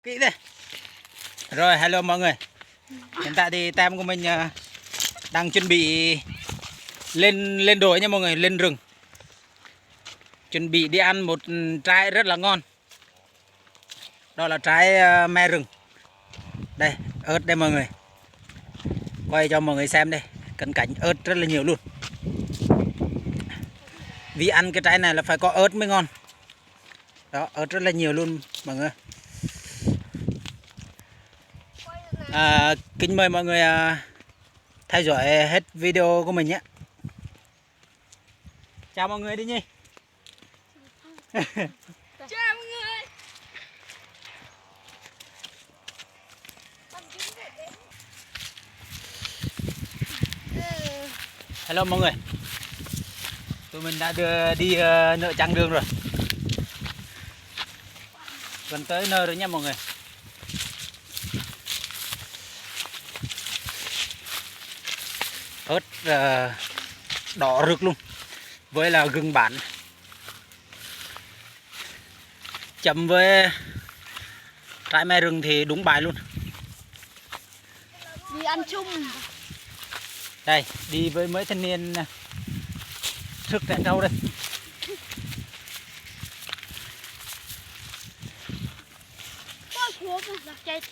Kỹ đây. Rồi, hello mọi người. Hiện tại thì tem của mình đang chuẩn bị lên đồi nha mọi người, lên rừng. Chuẩn bị đi ăn một trái rất là ngon. Đó là trái me rừng. Đây, ớt đây mọi người. Quay cho mọi người xem đây, cận cảnh ớt rất là nhiều luôn. Vì ăn cái trái này là phải có ớt mới ngon. Đó, ớt rất là nhiều luôn mọi người. Kính mời mọi người theo dõi hết video của mình nhé. Chào mọi người đi Nhi. Chào mọi người. Hello mọi người. Tụi mình đã đi nợ chặng đường rồi. Gần tới nơi rồi nha mọi người. Ớt đỏ rực luôn. Với là gừng bản. Chấm với trái me rừng thì đúng bài luôn. Đi ăn chung. Đây, đi với mấy thanh niên sức trẻ trâu đây. Có thuốc là chết.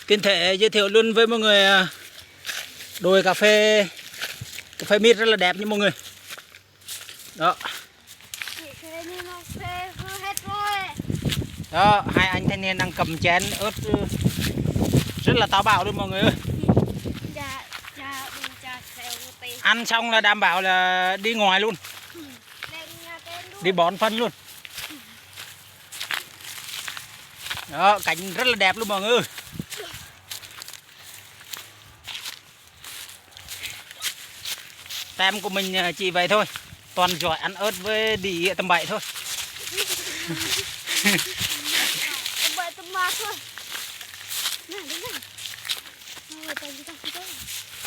Kính thể giới thiệu luôn với mọi người đồi cà phê mít rất là đẹp nha mọi người. Đó. Đó, hai anh thanh niên đang cầm chén ớt rất là táo bạo luôn mọi người ơi. Ăn xong là đảm bảo là đi ngoài luôn. Đi bón phân luôn. Đó, cảnh rất là đẹp luôn mọi người ơi. Tem của mình chỉ vậy thôi. Toàn giỏi ăn ớt với đi tầm bậy thôi. Bậy tầm bạ thôi. Này đứng này. Rồi tay đi ta.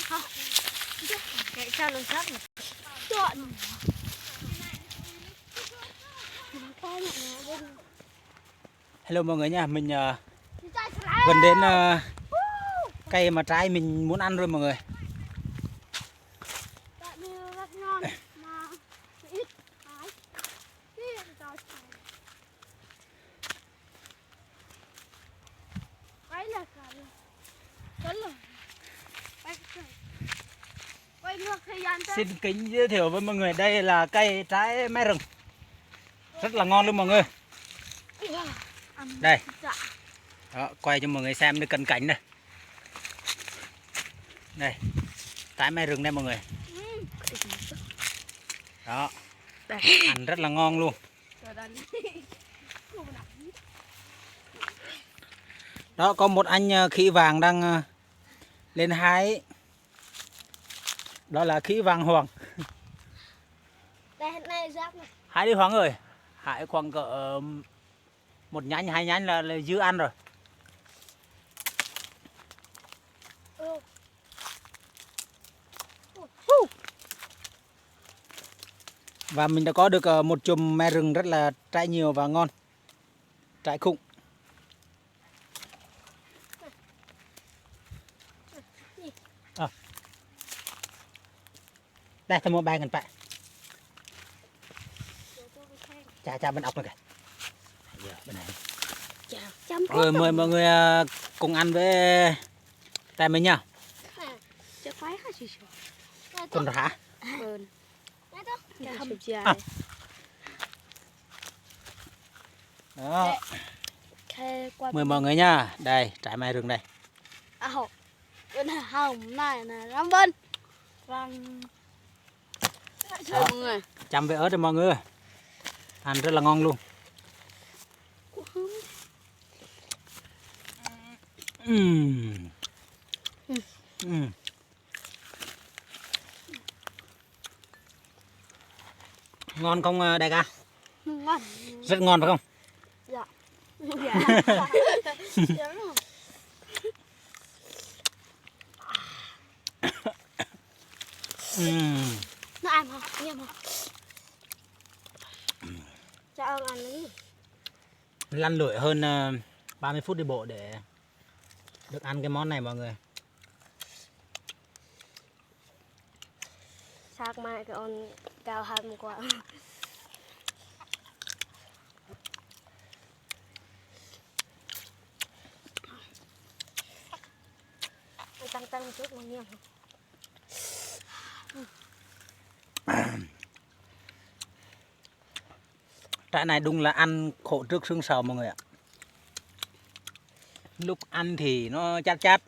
Không. Cái sao lần sát này. Chọn. Hello mọi người nha, mình gần đến cây mà trái mình muốn ăn rồi mọi người. Xin kính giới thiệu với mọi người, đây là cây trái me rừng. Rất là ngon luôn mọi người. Đây. Đó, quay cho mọi người xem được cận cảnh này. Đây. Trái me rừng đây mọi người. Đó. Ăn rất là ngon luôn. Đó, có một anh khỉ vàng đang lên hái. Đó là khỉ vàng hoàng. Hái đi Hoàng ơi. Hái khoảng cỡ một nhánh, hai nhánh là dư ăn rồi. Và mình đã có được một chùm me rừng rất là trái nhiều và ngon. Trái khủng. Đây, thêm một bài gần phải. Chà bên ốc này kìa. Giờ bên này. Rồi mời mọi người cùng ăn với tay mình nha. Con hả? Đó. Mời mọi người nha. Đây, trái me rừng đây. Bên hồng này là Ram Vân. Mọi người. Chăm với ớt cho mọi người. Ăn rất là ngon luôn. Ngon không đại ca? Ngon. Rất ngon phải không? Dạ. Nó ăn không? Nghe không? Cho ông ăn đi. Lăn lội hơn 30 phút đi bộ để được ăn cái món này mọi người. Sạc mai cái ông cao hơn quá. Ăn tăng một chút mà nhiều. Trại này đúng là ăn khổ trước xương sầu mọi người ạ. Lúc ăn thì nó chát chát,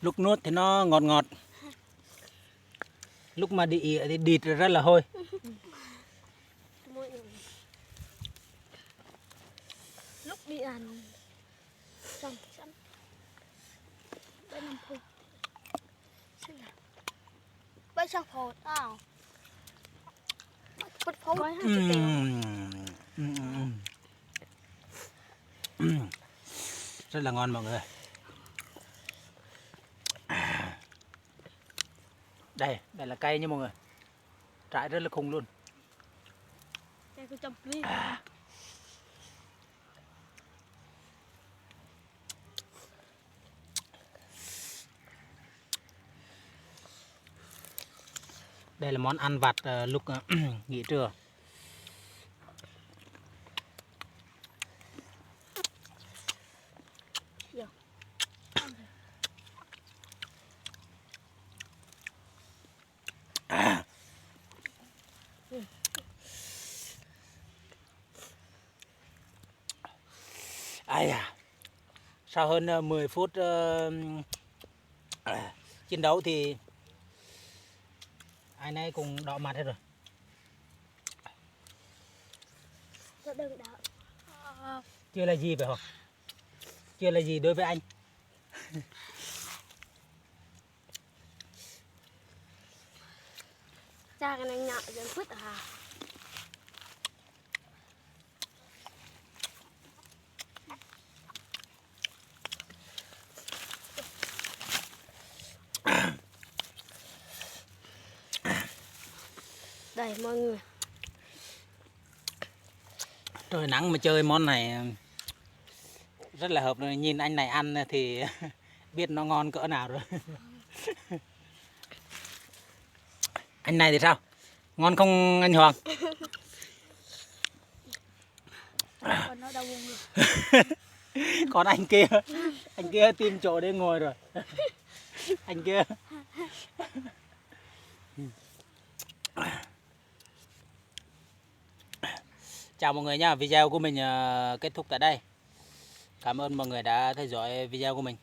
lúc nuốt thì nó ngọt ngọt, lúc mà đi thì địt rất là hôi. Lúc đi ăn xong sẵn bây 5 phút bây sao phột tao bật phốt gói 20 triệu. Rất là ngon mọi người. Đây là cây nha mọi người. Trại rất là khủng luôn. Đây có chồng đi. Đây là món ăn vặt lúc nghỉ trưa. Ai à, sau hơn 10 phút chiến đấu thì ai nấy cùng đỏ mặt hết rồi. Rất đừng đỡ. Chưa là gì phải không? Chưa là gì đối với anh. Cha cái này nhỏ dần phút à. Đây mọi người. Trời nắng mà chơi món này rất là hợp rồi. Nhìn anh này ăn thì biết nó ngon cỡ nào rồi. Anh này thì sao? Ngon không anh Hoàng? Còn nó đau bụng rồi. Còn anh kia tìm chỗ để ngồi rồi. Anh kia. Chào mọi người nha, video của mình kết thúc tại đây. Cảm ơn mọi người đã theo dõi video của mình.